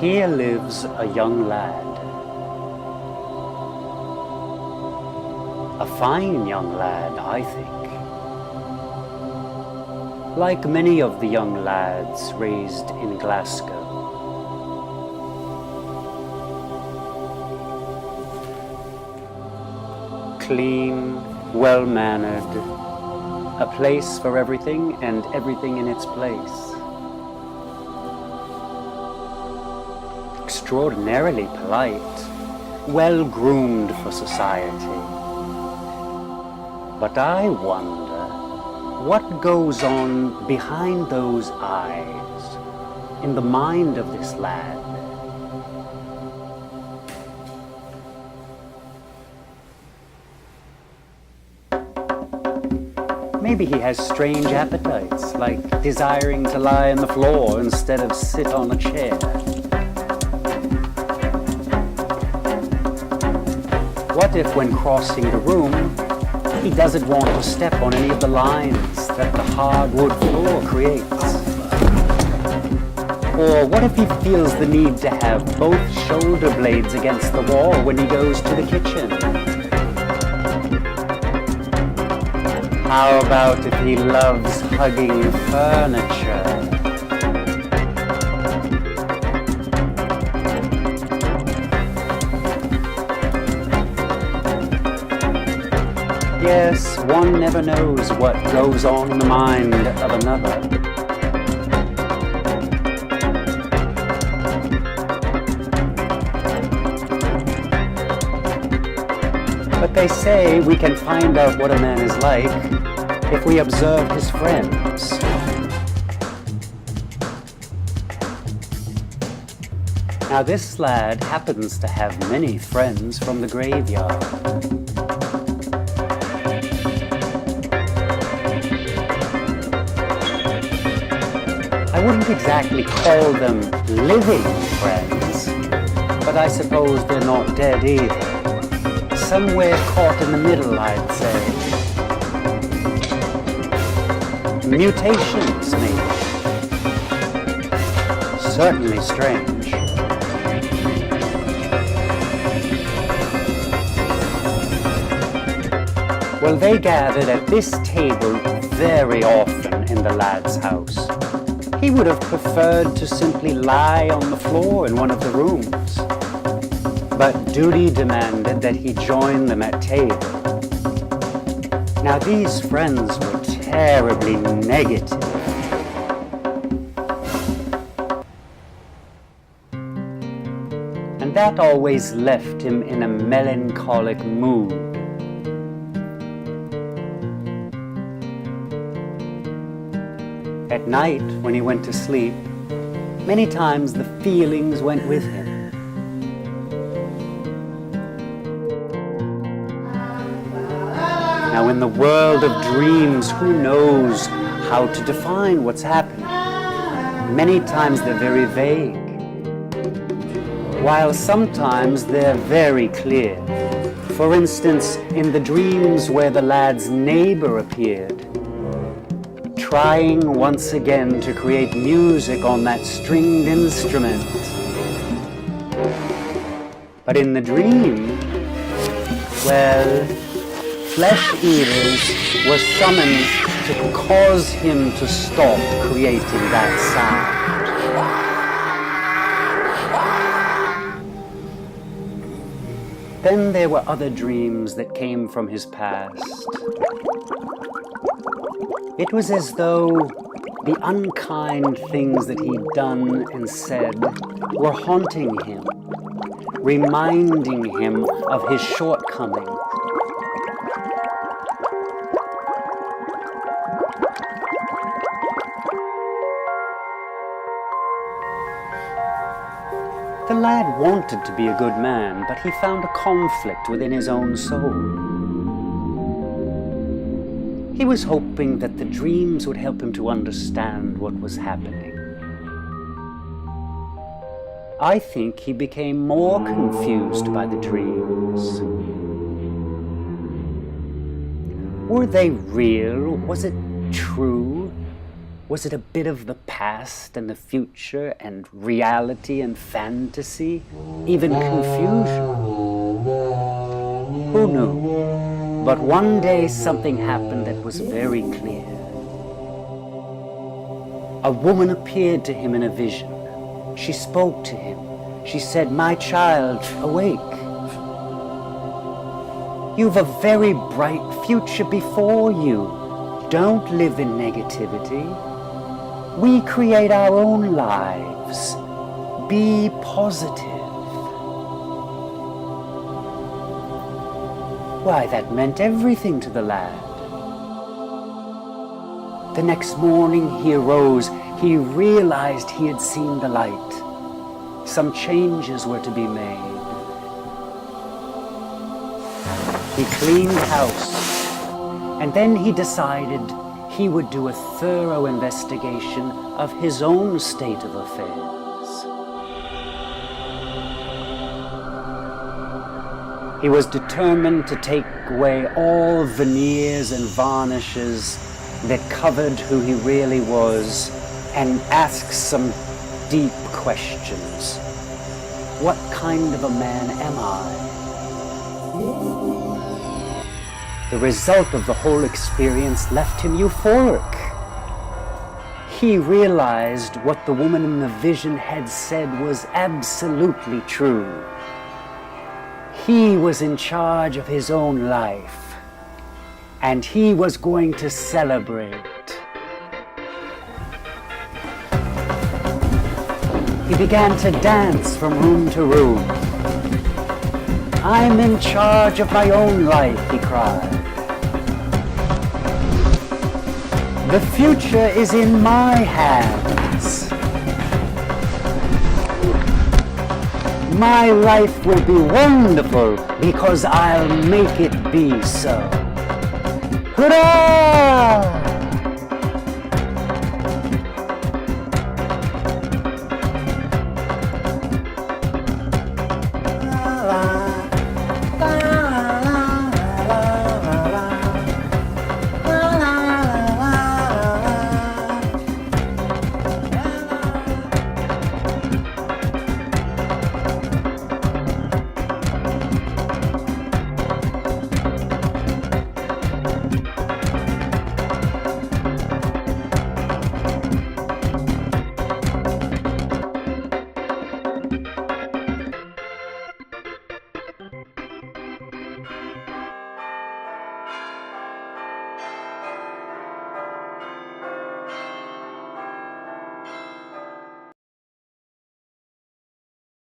Here lives a young lad. A fine young lad, I think. Like many of the young lads raised in Glasgow. Clean, well-mannered, a place for everything and everything in its place. Extraordinarily polite, well-groomed for society. But I wonder what goes on behind those eyes in the mind of this lad. Maybe he has strange appetites, like desiring to lie on the floor instead of sit on a chair. What if, when crossing the room, he doesn't want to step on any of the lines that the hardwood floor creates? Or what if he feels the need to have both shoulder blades against the wall when he goes to the kitchen? How about if he loves hugging furniture? Yes, one never knows what goes on in the mind of another. But they say we can find out what a man is like if we observe his friends. Now this lad happens to have many friends from the graveyard. I wouldn't exactly call them living friends, but I suppose they're not dead either. Somewhere caught in the middle, I'd say. Mutations, maybe. Certainly strange. Well, they gathered at this table very often in the lad's house. He would have preferred to simply lie on the floor in one of the rooms. But duty demanded that he join them at table. Now these friends were terribly negative. And that always left him in a melancholic mood. At night, when he went to sleep, many times the feelings went with him. Now in the world of dreams, who knows how to define what's happening? Many times they're very vague, while sometimes they're very clear. For instance, in the dreams where the lad's neighbor appeared, trying once again to create music on that stringed instrument. But in the dream, well, flesh eaters were summoned to cause him to stop creating that sound. Then there were other dreams that came from his past. It was as though the unkind things that he'd done and said were haunting him, reminding him of his shortcomings. The lad wanted to be a good man, but he found a conflict within his own soul. He was hoping that the dreams would help him to understand what was happening. I think he became more confused by the dreams. Were they real? Was it true? Was it a bit of the past and the future and reality and fantasy, even confusion? Who knew? But one day something happened that was very clear. A woman appeared to him in a vision. She spoke to him. She said, "My child, awake. You've a very bright future before you. Don't live in negativity. We create our own lives. Be positive." Why, that meant everything to the lad. The next morning he arose. He realized he had seen the light. Some changes were to be made. He cleaned house, and then he decided he would do a thorough investigation of his own state of affairs. He was determined to take away all veneers and varnishes that covered who he really was and ask some deep questions. What kind of a man am I? The result of the whole experience left him euphoric. He realized what the woman in the vision had said was absolutely true. He was in charge of his own life, and he was going to celebrate. He began to dance from room to room. "I'm in charge of my own life," he cried. "The future is in my hands. My life will be wonderful because I'll make it be so. Hurrah!"